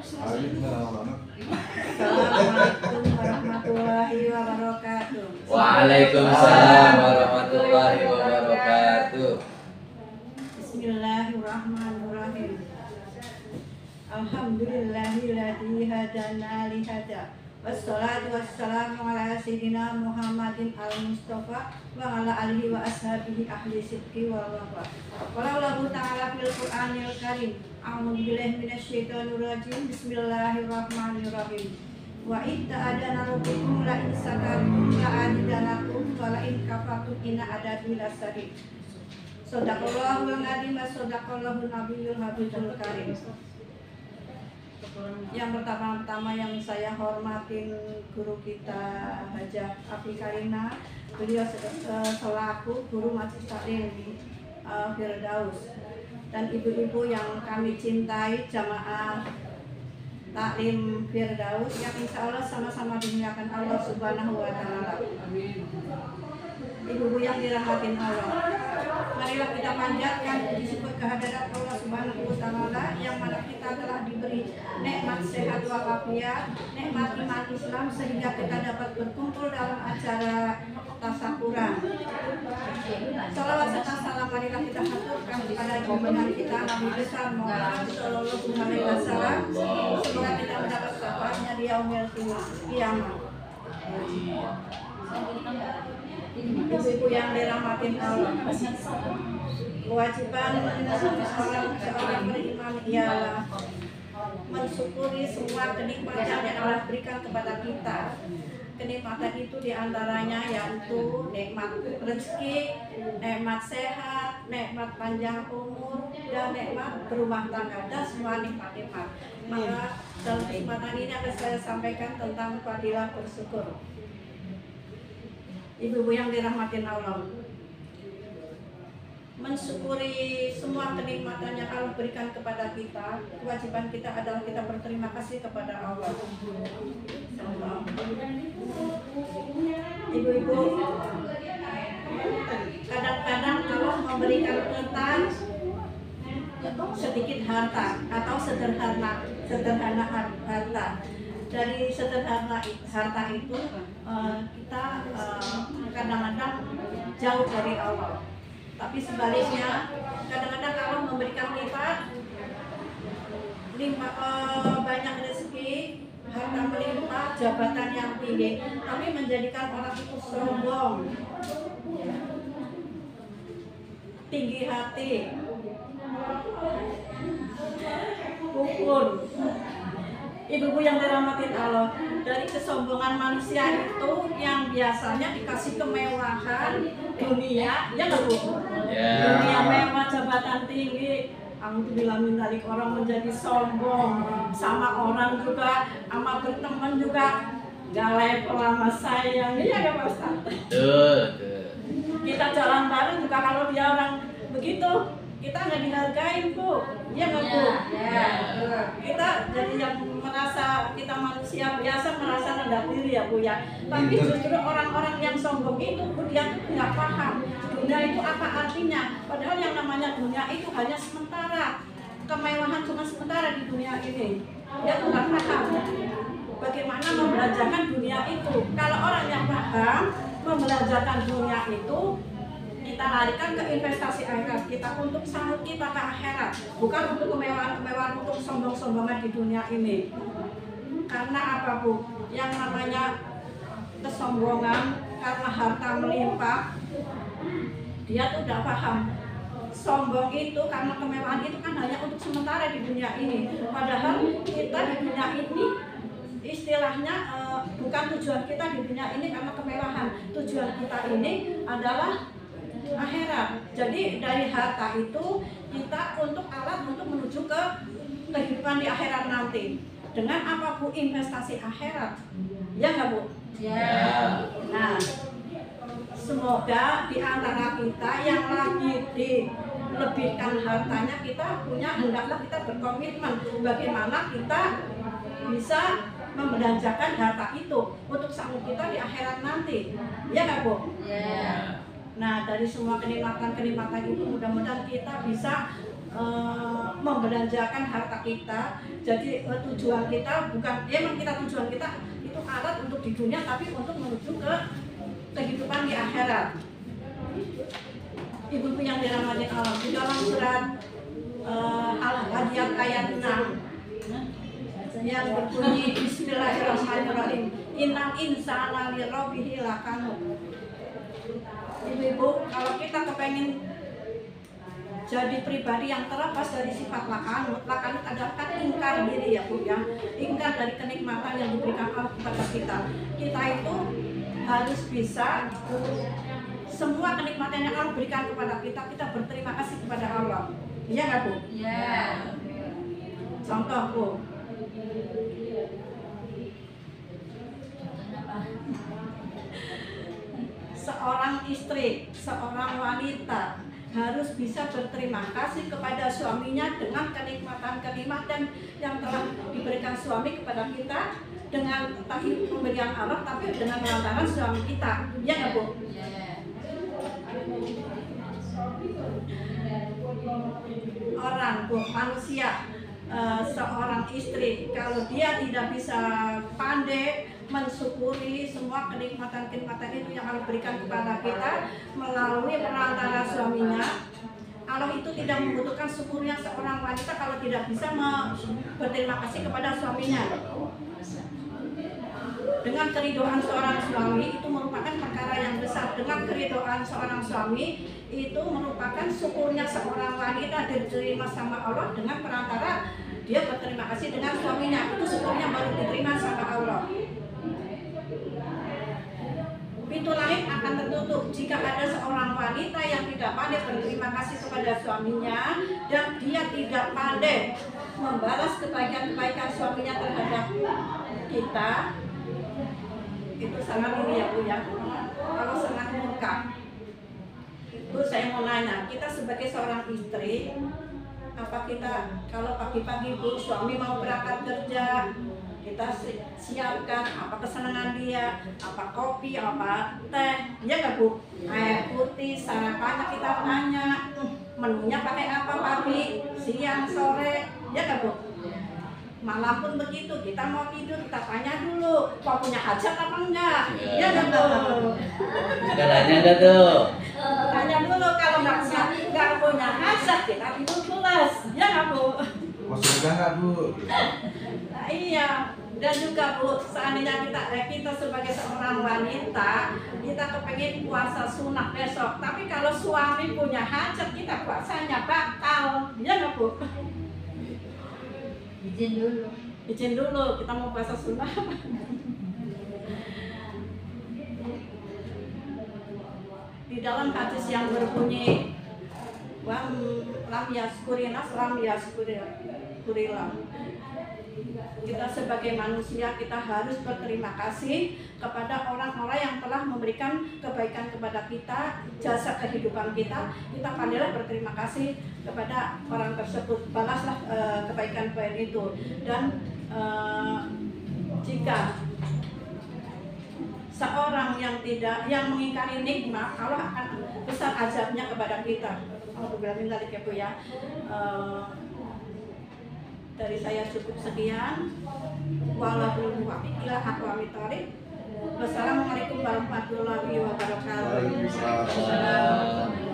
Assalamualaikum warahmatullahi wabarakatuh. Waalaikumsalam warahmatullahi wabarakatuh. Bismillahirrahmanirrahim. Alhamdulillahilladzi hadana li hada. Wassalatu wassalamu ala sayyidina Muhammadin al-Mustafa wa ala alihi wa ashabihi ahli sidqi wal wafa. Qala Allahu ta'ala fil Qur'anil Karim. A'udzu billahi minasyaitonir rajim. Bismillahirrahmanirrahim. Wa idza adana rabbukum la in sakartum la azidanakum wa la in kafartum inna adabi lasadid. Shadaqallahul adzim wa shadaqallahu nabiyyul habibul karim. Yang pertama-tama yang saya hormatin guru kita Hajah Afi Karina, beliau selaku guru Majelis Taklim Firdaus, dan ibu-ibu yang kami cintai jamaah Taklim Firdaus yang insya Allah sama-sama dimuliakan Allah Subhanahu wa Ta'ala. Ibu-ibu yang dirahmatin Allah, marilah kita panjatkan puji syukur kehadirat Allah Subhanahu wa Ta'ala yang mana kita telah diberi nikmat sehat walafiat, nikmat iman Islam sehingga kita dapat berkumpul dalam acara tasyakuran. Salawat serta salam marilah kita haturkan kepada junjungan kita Nabi besar Muhammad Sallallahu Alaihi Wasallam. Semoga kita mendapat syafaatnya di yaumil kiamat. Ibu-ibu yang dirahmatin Allah, kewajiban seorang beriman ialah mensyukuri semua kenikmatan yang Allah berikan kepada kita. Kenikmatan itu diantaranya yaitu nikmat rezeki, nikmat sehat, nikmat panjang umur, dan nikmat berumah tangga, dan semua nikmat-nikmat. Maka dalam kenikmatan ini akan saya sampaikan tentang fadilah bersyukur. Ibu-ibu yang dirahmatin Allah, mensyukuri semua kenikmatan yang Allah berikan kepada kita, kewajiban kita adalah kita berterima kasih kepada Allah. Ibu-ibu, kadang-kadang Allah memberikan kita sedikit harta atau sederhana harta. Dari sederhana harta itu kita kadang-kadang jauh dari Allah. Tapi sebaliknya, kadang-kadang Allah memberikan kita banyak rezeki, harta melimpah, jabatan yang tinggi, tapi menjadikan orang itu sombong, tinggi hati, kufur. Ibu-ibu yang dirahmatin Allah, dari kesombongan manusia itu yang biasanya dikasih kemewahan dunia, ya nggak Bu? Yeah. Dunia mewah, jabatan tinggi, alhamdulillah min dzalik, orang menjadi sombong sama orang juga, sama berteman juga nggak level sama sayang, iya nggak Pak Ustadz? Kita jalan bareng juga kalau dia orang begitu, kita nggak dihargain Bu, iya nggak Bu? Kita jadi yang merasa kita manusia biasa merasa rendah diri ya Bu ya. Tapi justru orang-orang yang sombong itu Bu, dia tuh nggak paham dunia itu apa artinya. Padahal yang namanya dunia itu hanya sementara, kemewahan cuma sementara di dunia ini. Dia tuh nggak paham bagaimana membelanjakan dunia itu. Kalau orang yang paham membelanjakan dunia itu, kita larikan ke investasi akhirat kita, untuk sambut kita ke akhirat, bukan untuk kemewahan-kemewahan, untuk sombong-sombongan di dunia ini. Karena apa Bu? Yang namanya kesombongan karena harta melimpah, dia tuh tidak paham. Sombong itu karena kemewahan itu kan hanya untuk sementara di dunia ini. Padahal kita di dunia ini istilahnya bukan tujuan kita di dunia ini karena kemewahan. Tujuan kita ini adalah akhirat. Jadi dari harta itu kita untuk alat untuk menuju ke kehidupan di akhirat nanti. Dengan apa Bu? Investasi akhirat. Ya nggak Bu? Ya. Nah, semoga di antara kita yang lagi dilebihkan hartanya, kita punya, hendaklah kita berkomitmen bagaimana kita bisa membelanjakan harta itu untuk sanggup kita di akhirat nanti. Ya nggak Bu? Ya. Nah, dari semua kenikmatan-kenikmatan itu mudah-mudahan kita bisa membelanjakan harta kita. Jadi tujuan kita bukan, emang tujuan kita itu alat untuk di dunia, tapi untuk menuju ke kehidupan di akhirat. Ibu-ibu yang dirahmati Allah, di dalam surat Al-Hadiyat ayat 6 yang berbunyi Bismillahirrahmanirrahim, innal insana lirabbihi lakanut. Ibu-ibu, kalau kita kepengen jadi pribadi yang terlepas dari sifat lakanut adalah kan ingkar diri ya Bu ya, ingkar dari kenikmatan yang diberikan Allah kepada kita. Kita itu harus bisa semua kenikmatan yang Allah berikan kepada kita, kita berterima kasih kepada Allah. Iya nggak Bu? Iya. Contoh Bu, seorang istri, seorang wanita harus bisa berterima kasih kepada suaminya dengan kenikmatan-kenikmatan yang telah diberikan suami kepada kita, dengan tadi pemberian Allah, tapi dengan lantaran suami kita. Ya nggak Bu? Orang Bu, manusia, seorang istri kalau dia tidak bisa pandai mensyukuri semua kenikmatan-kenikmatan itu yang Allah berikan kepada kita melalui perantara suaminya, Allah itu tidak membutuhkan syukurnya seorang wanita kalau tidak bisa berterima kasih kepada suaminya. Dengan keridhaan seorang suami itu merupakan perkara yang besar. Dengan keridhaan seorang suami itu merupakan syukurnya seorang wanita diterima sama Allah dengan perantara dia berterima kasih dengan suaminya. Itu syukurnya baru diterima sama Allah. Pintu langit akan tertutup jika ada seorang wanita yang tidak pandai berterima kasih kepada suaminya dan dia tidak pandai membalas kebaikan-kebaikan suaminya terhadap kita. Itu sangat ini ya Bu ya, kalau sangat murka. Itu saya mau nanya, kita sebagai seorang istri, apa kita kalau pagi-pagi Bu suami mau berangkat kerja, kita siapkan apa kesenangan dia, apa kopi, apa teh, ya nggak Bu? Air putih, sarapannya kita tanya, menunya pakai apa pagi, siang, sore, ya nggak Bu? Malam pun begitu, kita mau tidur kita tanya dulu, mau punya hajat apa enggak? Ya nggak Bu? Caranya enggak tuh? Tanya dulu, kalau nggak punya hajat kita tidur pulas, ya nggak Bu? Mau surga nggak Bu? Nah, iya. Dan juga Bu, seandainya kita sebagai seorang wanita, kita kepengen puasa sunat besok, tapi kalau suami punya hajat kita puasanya batal, ya nggak Bu? Izin dulu, kita mau puasa sunat. Di dalam hadis yang berbunyi lam yaskurinas lam yaskurilah, kita sebagai manusia kita harus berterima kasih kepada orang-orang yang telah memberikan kebaikan kepada kita, jasa kehidupan kita. Kita pandailah berterima kasih kepada orang tersebut, balaslah kebaikan-kebaikan itu. Dan jika seorang yang mengingkari nikmat, Allah akan besar azabnya kepada kita. Alhamdulillah ya Bu ya. Dari saya cukup sekian. Wallahul muwaffiq ila aqwamit thoriq. Wassalamualaikum warahmatullahi wabarakatuh. Waalaikumsalam.